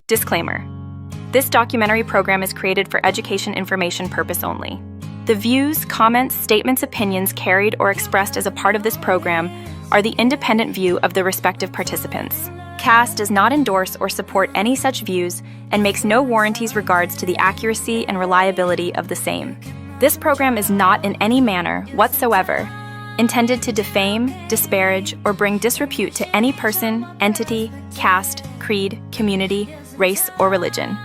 Disclaimer. This documentary program is created for education information purpose only. The views, comments, statements, opinions carried or expressed as a part of this program are the independent view of the respective participants. CAST does not endorse or support any such views and makes no warranties regards to the accuracy and reliability of the same. This program is not in any manner whatsoever intended to defame, disparage, or bring disrepute to any person, entity, caste, creed, community, race, or religion.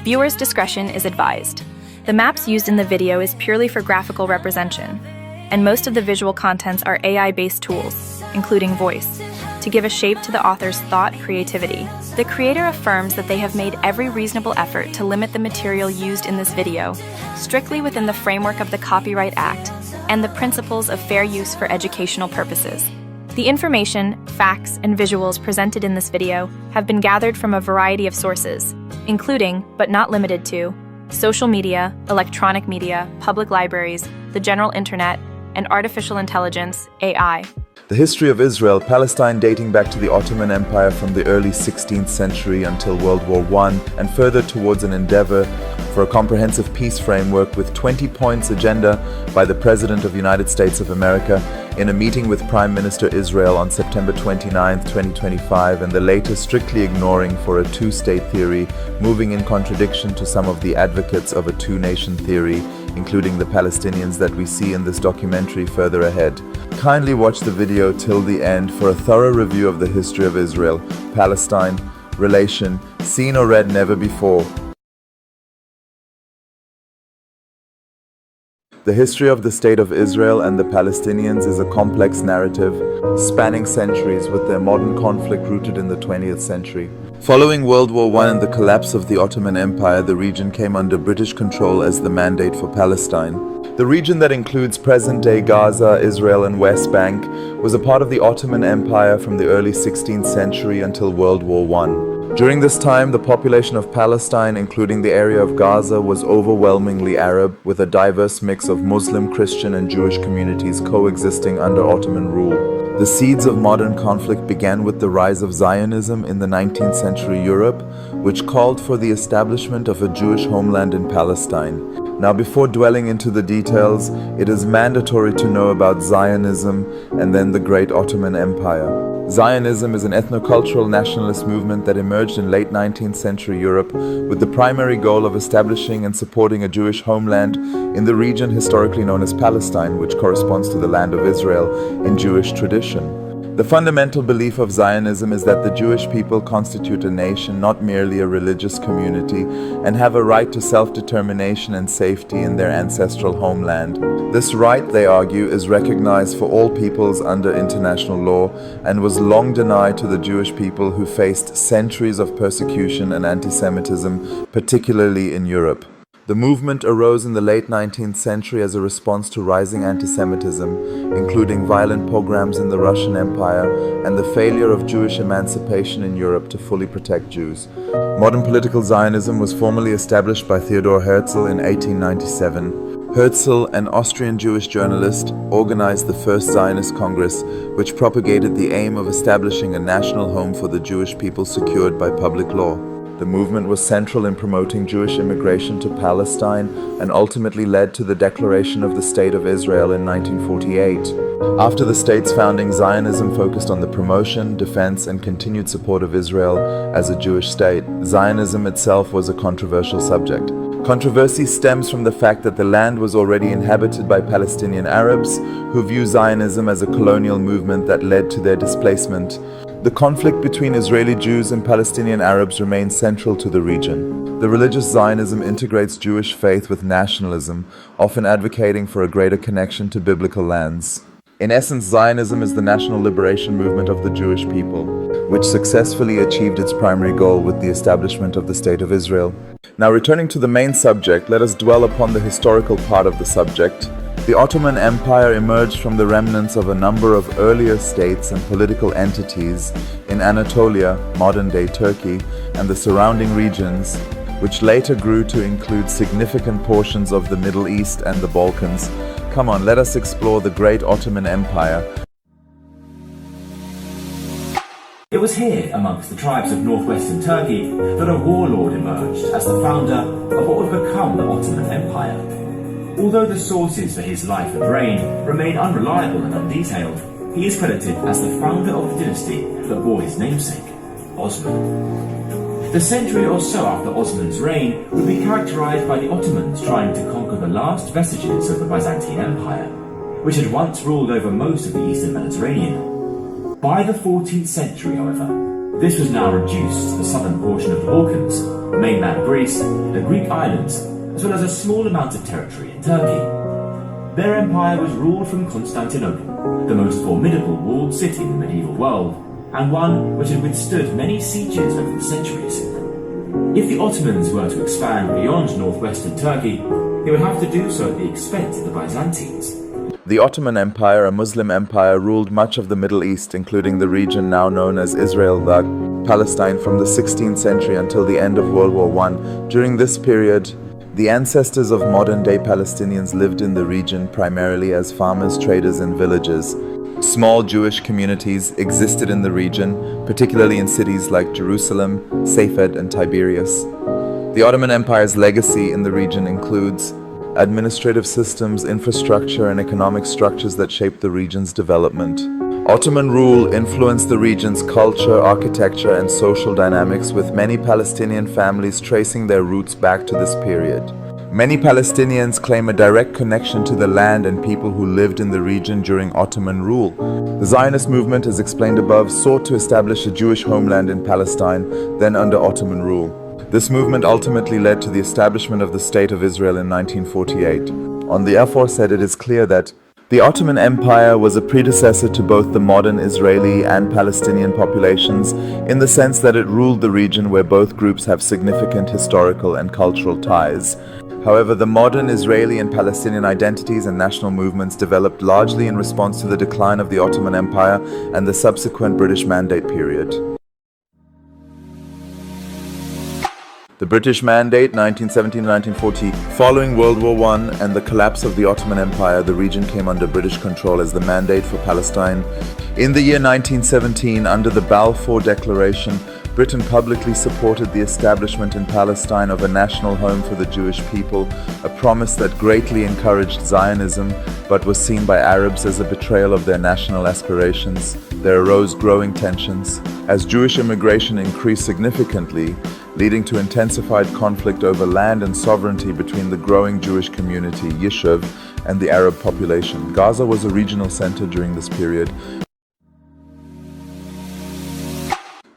Viewers' discretion is advised. The maps used in the video is purely for graphical representation, and most of the visual contents are AI-based tools, including voice, to give a shape to the author's thought creativity. The creator affirms that they have made every reasonable effort to limit the material used in this video, strictly within the framework of the Copyright Act and the principles of fair use for educational purposes. The information, facts, and visuals presented in this video have been gathered from a variety of sources, including, but not limited to, social media, electronic media, public libraries, the general internet, and artificial intelligence, AI. The history of Israel, Palestine dating back to the Ottoman Empire from the early 16th century until World War I, and further towards an endeavor for a comprehensive peace framework with 20 points agenda by the President of the United States of America in a meeting with Prime Minister Israel on September 29, 2025, and the later strictly ignoring for a two-state theory, moving in contradiction to some of the advocates of a two-nation theory, including the Palestinians that we see in this documentary further ahead. Kindly watch the video till the end for a thorough review of the history of Israel, Palestine, relation, seen or read never before. The history of the State of Israel and the Palestinians is a complex narrative, spanning centuries with their modern conflict rooted in the 20th century. Following World War I and the collapse of the Ottoman Empire, the region came under British control as the mandate for Palestine. The region that includes present-day Gaza, Israel, and West Bank was a part of the Ottoman Empire from the early 16th century until World War I. During this time, the population of Palestine, including the area of Gaza, was overwhelmingly Arab, with a diverse mix of Muslim, Christian, and Jewish communities coexisting under Ottoman rule. The seeds of modern conflict began with the rise of Zionism in the 19th century Europe, which called for the establishment of a Jewish homeland in Palestine. Now, before dwelling into the details, it is mandatory to know about Zionism and then the Great Ottoman Empire. Zionism is an ethnocultural nationalist movement that emerged in late 19th century Europe with the primary goal of establishing and supporting a Jewish homeland in the region historically known as Palestine, which corresponds to the land of Israel in Jewish tradition. The fundamental belief of Zionism is that the Jewish people constitute a nation, not merely a religious community, and have a right to self-determination and safety in their ancestral homeland. This right, they argue, is recognized for all peoples under international law and was long denied to the Jewish people who faced centuries of persecution and anti-Semitism, particularly in Europe. The movement arose in the late 19th century as a response to rising anti-Semitism, including violent pogroms in the Russian Empire and the failure of Jewish emancipation in Europe to fully protect Jews. Modern political Zionism was formally established by Theodor Herzl in 1897. Herzl, an Austrian Jewish journalist, organized the first Zionist Congress, which propagated the aim of establishing a national home for the Jewish people secured by public law. The movement was central in promoting Jewish immigration to Palestine and ultimately led to the declaration of the State of Israel in 1948. After the state's founding, Zionism focused on the promotion, defense, and continued support of Israel as a Jewish state. Zionism itself was a controversial subject. Controversy stems from the fact that the land was already inhabited by Palestinian Arabs, who view Zionism as a colonial movement that led to their displacement. The conflict between Israeli Jews and Palestinian Arabs remains central to the region. The religious Zionism integrates Jewish faith with nationalism, often advocating for a greater connection to biblical lands. In essence, Zionism is the national liberation movement of the Jewish people, which successfully achieved its primary goal with the establishment of the State of Israel. Now, returning to the main subject, let us dwell upon the historical part of the subject. The Ottoman Empire emerged from the remnants of a number of earlier states and political entities in Anatolia, modern-day Turkey, and the surrounding regions, which later grew to include significant portions of the Middle East and the Balkans. Come on, let us explore the Great Ottoman Empire. It was here, amongst the tribes of northwestern Turkey, that a warlord emerged as the founder of what would become the Ottoman Empire. Although the sources for his life and reign remain unreliable and undetailed, he is credited as the founder of the dynasty that bore his namesake, Osman. The century or so after Osman's reign would be characterized by the Ottomans trying to conquer the last vestiges of the Byzantine Empire, which had once ruled over most of the eastern Mediterranean. By the 14th century, however, this was now reduced to the southern portion of the Balkans, mainland Greece, the Greek islands, as well as a small amount of territory in Turkey. Their empire was ruled from Constantinople, the most formidable walled city in the medieval world, and one which had withstood many sieges over the centuries. If the Ottomans were to expand beyond northwestern Turkey, they would have to do so at the expense of the Byzantines. The Ottoman Empire, a Muslim empire, ruled much of the Middle East, including the region now known as Israel-gaza, Palestine, from the 16th century until the end of World War I. During this period, the ancestors of modern-day Palestinians lived in the region primarily as farmers, traders, and villagers. Small Jewish communities existed in the region, particularly in cities like Jerusalem, Safed, and Tiberias. The Ottoman Empire's legacy in the region includes administrative systems, infrastructure, and economic structures that shaped the region's development. Ottoman rule influenced the region's culture, architecture, and social dynamics, with many Palestinian families tracing their roots back to this period. Many Palestinians claim a direct connection to the land and people who lived in the region during Ottoman rule. The Zionist movement, as explained above, sought to establish a Jewish homeland in Palestine, then under Ottoman rule. This movement ultimately led to the establishment of the State of Israel in 1948. On the aforesaid, it is clear that the Ottoman Empire was a predecessor to both the modern Israeli and Palestinian populations, in the sense that it ruled the region where both groups have significant historical and cultural ties. However, the modern Israeli and Palestinian identities and national movements developed largely in response to the decline of the Ottoman Empire and the subsequent British Mandate period. The British Mandate, 1917-1940. Following World War I and the collapse of the Ottoman Empire, the region came under British control as the Mandate for Palestine. In the year 1917, under the Balfour Declaration, Britain publicly supported the establishment in Palestine of a national home for the Jewish people, a promise that greatly encouraged Zionism, but was seen by Arabs as a betrayal of their national aspirations. There arose growing tensions as Jewish immigration increased significantly, leading to intensified conflict over land and sovereignty between the growing Jewish community, Yishuv, and the Arab population. Gaza was a regional center during this period.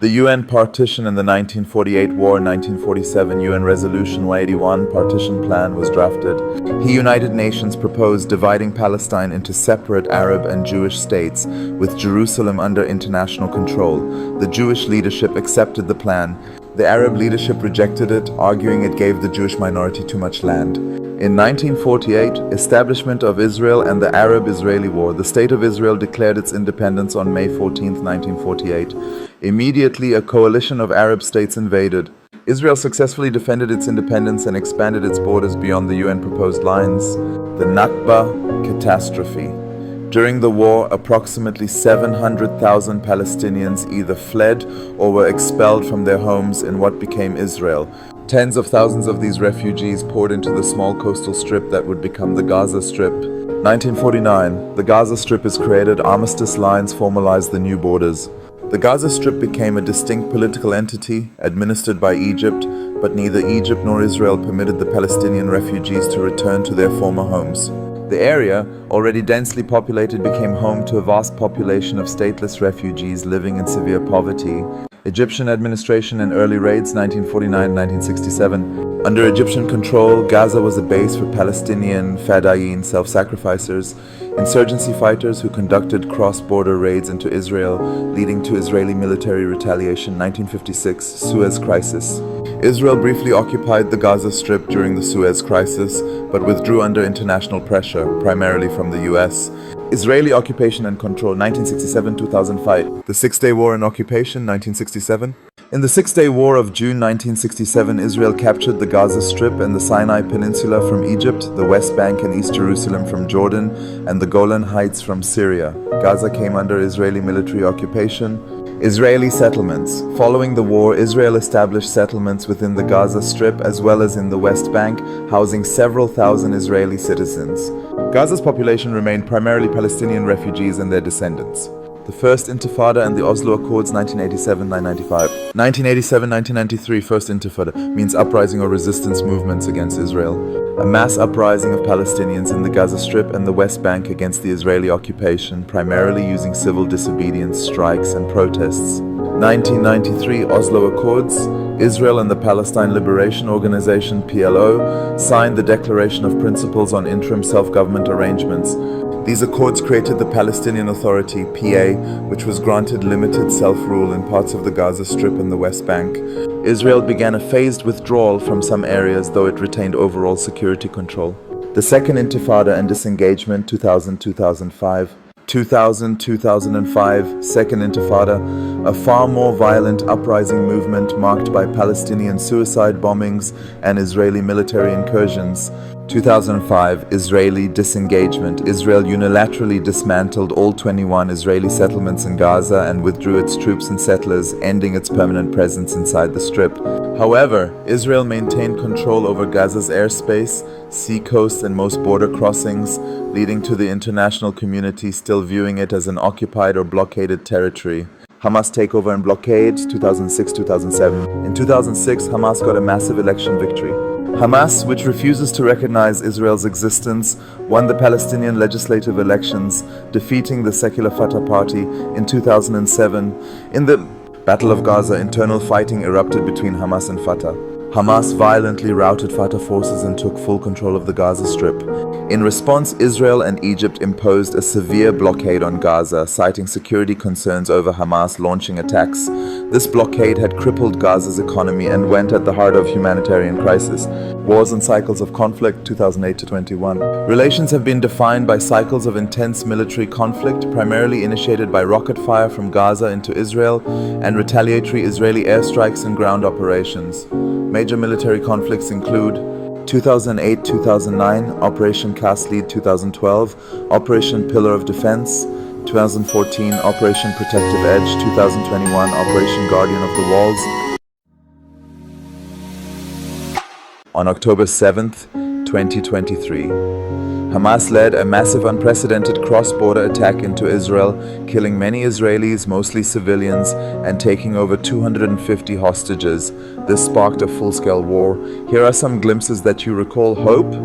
The UN partition in the 1948 war, 1947 UN Resolution 181 partition plan was drafted. The United Nations proposed dividing Palestine into separate Arab and Jewish states, with Jerusalem under international control. The Jewish leadership accepted the plan. The Arab leadership rejected it, arguing it gave the Jewish minority too much land. In 1948, establishment of Israel and the Arab-Israeli War, the State of Israel declared its independence on May 14, 1948. Immediately, a coalition of Arab states invaded. Israel successfully defended its independence and expanded its borders beyond the UN-proposed lines. The Nakba catastrophe. During the war, approximately 700,000 Palestinians either fled or were expelled from their homes in what became Israel. Tens of thousands of these refugees poured into the small coastal strip that would become the Gaza Strip. 1949, the Gaza Strip is created, armistice lines formalized the new borders. The Gaza Strip became a distinct political entity, administered by Egypt, but neither Egypt nor Israel permitted the Palestinian refugees to return to their former homes. The area, already densely populated, became home to a vast population of stateless refugees living in severe poverty. Egyptian administration and early raids, 1949-1967. Under Egyptian control, Gaza was a base for Palestinian Fedayeen self-sacrificers, insurgency fighters who conducted cross-border raids into Israel, leading to Israeli military retaliation. 1956 Suez Crisis. Israel briefly occupied the Gaza Strip during the Suez Crisis, but withdrew under international pressure, primarily from the US. Israeli occupation and control, 1967-2005. The Six-Day War and Occupation, 1967. In the Six-Day War of June 1967, Israel captured the Gaza Strip and the Sinai Peninsula from Egypt, the West Bank and East Jerusalem from Jordan, and the Golan Heights from Syria. Gaza came under Israeli military occupation. Israeli settlements. Following the war, Israel established settlements within the Gaza Strip as well as in the West Bank, housing several thousand Israeli citizens. Gaza's population remained primarily Palestinian refugees and their descendants. The First Intifada and the Oslo Accords 1987-1995. 1987-1993 First Intifada means uprising or resistance movements against Israel. A mass uprising of Palestinians in the Gaza Strip and the West Bank against the Israeli occupation, primarily using civil disobedience, strikes and protests. 1993 Oslo Accords. Israel and the Palestine Liberation Organization (PLO) signed the Declaration of Principles on Interim Self-Government Arrangements. These accords created the Palestinian Authority (PA), which was granted limited self-rule in parts of the Gaza Strip and the West Bank. Israel began a phased withdrawal from some areas, though it retained overall security control. The Second Intifada and disengagement 2000-2005. 2000-2005 Second Intifada, a far more violent uprising movement marked by Palestinian suicide bombings and Israeli military incursions. 2005 Israeli disengagement. Israel unilaterally dismantled all 21 Israeli settlements in Gaza and withdrew its troops and settlers, ending its permanent presence inside the Strip. However, Israel maintained control over Gaza's airspace, seacoast and most border crossings, leading to the international community still viewing it as an occupied or blockaded territory. Hamas takeover and blockade 2006-2007. In 2006, Hamas got a massive election victory. Hamas, which refuses to recognize Israel's existence, won the Palestinian legislative elections, defeating the secular Fatah party in 2007. In the Battle of Gaza, internal fighting erupted between Hamas and Fatah. Hamas violently routed Fatah forces and took full control of the Gaza Strip. In response, Israel and Egypt imposed a severe blockade on Gaza, citing security concerns over Hamas launching attacks. This blockade had crippled Gaza's economy and went at the heart of humanitarian crisis. Wars and cycles of conflict 2008-21. Relations have been defined by cycles of intense military conflict, primarily initiated by rocket fire from Gaza into Israel and retaliatory Israeli airstrikes and ground operations. Major military conflicts include 2008-2009, Operation Cast Lead 2012, Operation Pillar of Defense, 2014, Operation Protective Edge, 2021, Operation Guardian of the Walls. On October 7th, 2023, Hamas led a massive unprecedented cross-border attack into Israel, killing many Israelis, mostly civilians, and taking over 250 hostages. This sparked a full-scale war. Here are some glimpses that you recall hope.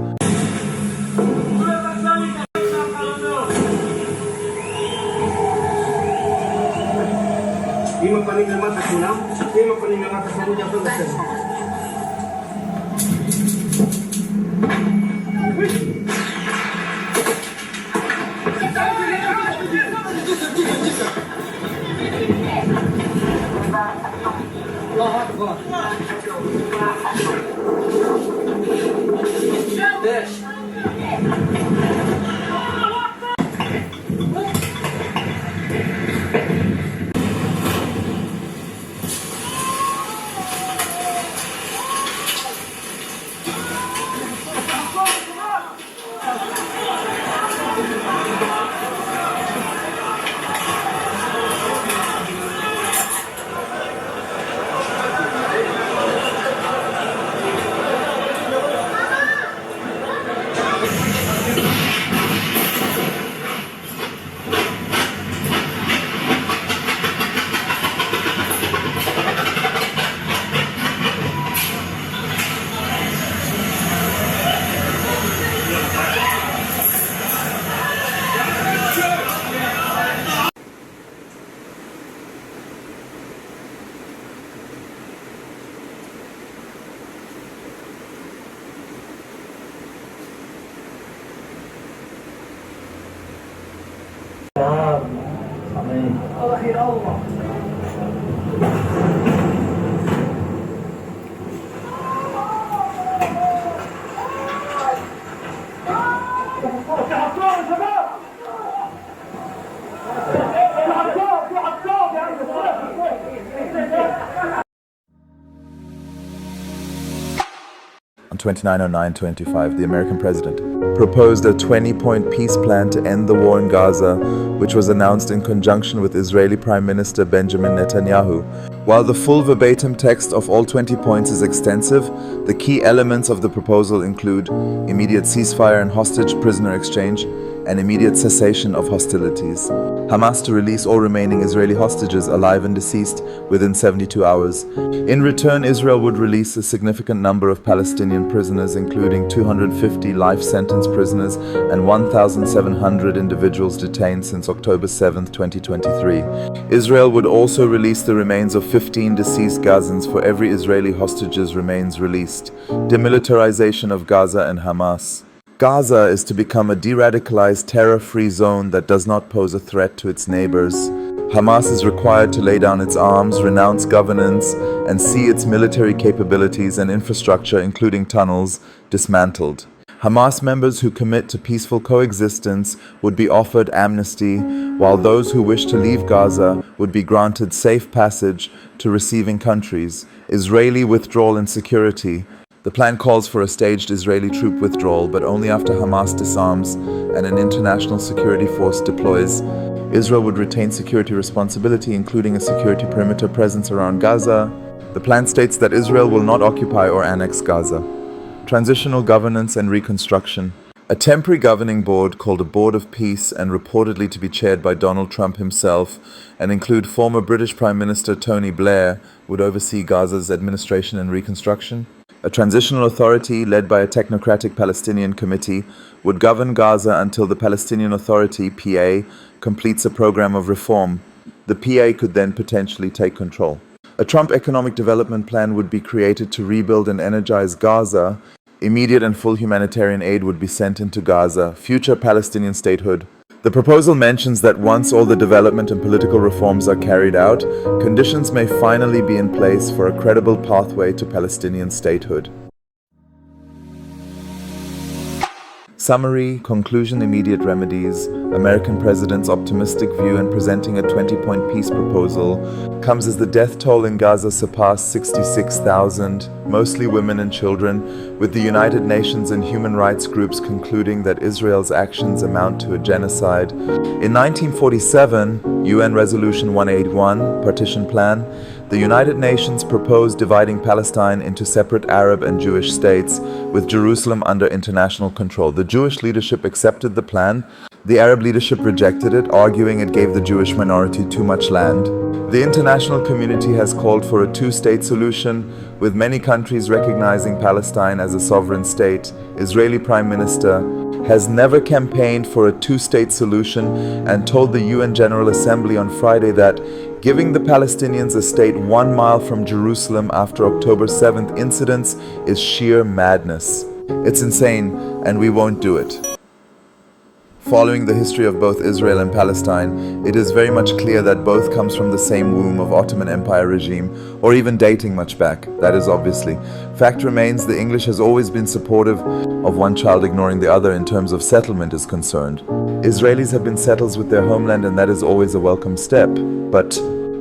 2909-25, the American president, proposed a 20-point peace plan to end the war in Gaza, which was announced in conjunction with Israeli Prime Minister Benjamin Netanyahu. While the full verbatim text of all 20 points is extensive, the key elements of the proposal include immediate ceasefire and hostage prisoner exchange, and immediate cessation of hostilities. Hamas to release all remaining Israeli hostages, alive and deceased, within 72 hours. In return, Israel would release a significant number of Palestinian prisoners, including 250 life sentence prisoners and 1,700 individuals detained since October 7, 2023. Israel would also release the remains of 15 deceased Gazans for every Israeli hostage's remains released. Demilitarization of Gaza and Hamas. Gaza is to become a de-radicalized, terror-free zone that does not pose a threat to its neighbors. Hamas is required to lay down its arms, renounce governance, and see its military capabilities and infrastructure, including tunnels, dismantled. Hamas members who commit to peaceful coexistence would be offered amnesty, while those who wish to leave Gaza would be granted safe passage to receiving countries. Israeli withdrawal and security. The plan calls for a staged Israeli troop withdrawal, but only after Hamas disarms and an international security force deploys. Israel would retain security responsibility, including a security perimeter presence around Gaza. The plan states that Israel will not occupy or annex Gaza. Transitional governance and reconstruction. A temporary governing board called a Board of Peace and reportedly to be chaired by Donald Trump himself and include former British Prime Minister Tony Blair would oversee Gaza's administration and reconstruction. A transitional authority led by a technocratic Palestinian committee would govern Gaza until the Palestinian Authority, PA, completes a program of reform. The PA could then potentially take control. A Trump economic development plan would be created to rebuild and energize Gaza. Immediate and full humanitarian aid would be sent into Gaza. Future Palestinian statehood. The proposal mentions that once all the development and political reforms are carried out, conditions may finally be in place for a credible pathway to Palestinian statehood. Summary, conclusion, immediate remedies. American president's optimistic view in presenting a 20-point peace proposal comes as the death toll in Gaza surpassed 66,000, mostly women and children, with the United Nations and human rights groups concluding that Israel's actions amount to a genocide. In 1947, UN Resolution 181, Partition Plan, the United Nations proposed dividing Palestine into separate Arab and Jewish states, with Jerusalem under international control. The Jewish leadership accepted the plan. The Arab leadership rejected it, arguing it gave the Jewish minority too much land. The international community has called for a two-state solution, with many countries recognizing Palestine as a sovereign state. Israeli Prime Minister has never campaigned for a two-state solution and told the UN General Assembly on Friday that giving the Palestinians a state 1 mile from Jerusalem after October 7th incidents is sheer madness. It's insane, and we won't do it. Following the history of both Israel and Palestine, it is very much clear that both comes from the same womb of Ottoman Empire regime, or even dating much back, that is obviously. Fact remains, the English has always been supportive of one child ignoring the other in terms of settlement is concerned. Israelis have been settlers with their homeland, and that is always a welcome step. But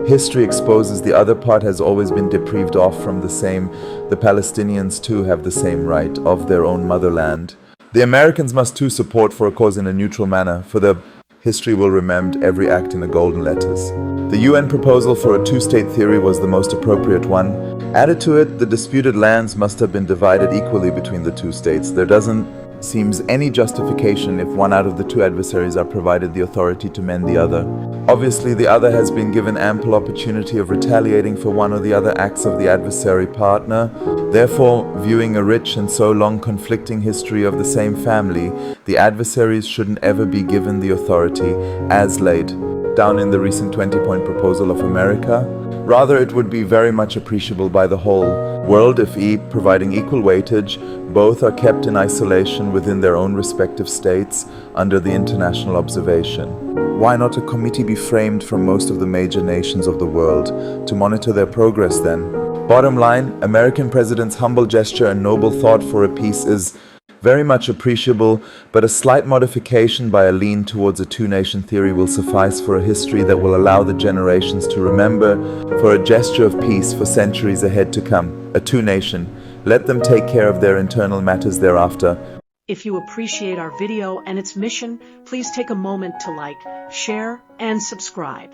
history exposes the other part has always been deprived off from the same. The Palestinians too have the same right of their own motherland. The Americans must too support for a cause in a neutral manner, for the history will remember every act in the golden letters. The UN proposal for a two-state theory was the most appropriate one. Added to it, the disputed lands must have been divided equally between the two states. There doesn't seem any justification if one out of the two adversaries are provided the authority to mend the other. Obviously, the other has been given ample opportunity of retaliating for one or the other acts of the adversary partner. Therefore, viewing a rich and so long conflicting history of the same family, the adversaries shouldn't ever be given the authority as laid down in the recent 20-point proposal of America. Rather, it would be very much appreciable by the whole world if providing equal weightage, both are kept in isolation within their own respective states under the international observation. Why not a committee be framed from most of the major nations of the world to monitor their progress then? Bottom line, American president's humble gesture and noble thought for a peace is very much appreciable, but a slight modification by a lean towards a two-nation theory will suffice for a history that will allow the generations to remember, for a gesture of peace for centuries ahead to come. A two-nation, Let them take care of their internal matters thereafter. If you appreciate our video and its mission, please take a moment to like, share, and subscribe.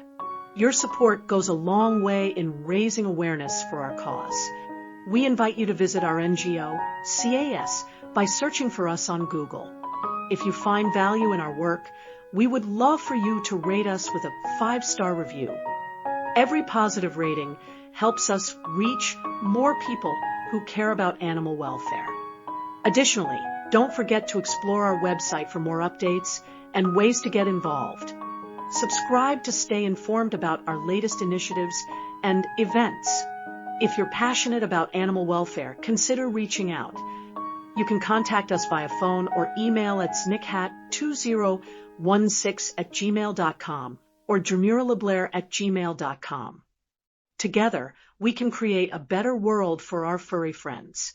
Your support goes a long way in raising awareness for our cause. We invite you to visit our NGO, CAS, by searching for us on Google. If you find value in our work, we would love for you to rate us with a 5-star review. Every positive rating helps us reach more people who care about animal welfare. Additionally, don't forget to explore our website for more updates and ways to get involved. Subscribe to stay informed about our latest initiatives and events. If you're passionate about animal welfare, consider reaching out. You can contact us via phone or email at snickhat2016@gmail.com or jemuraleblair@gmail.com. Together, we can create a better world for our furry friends.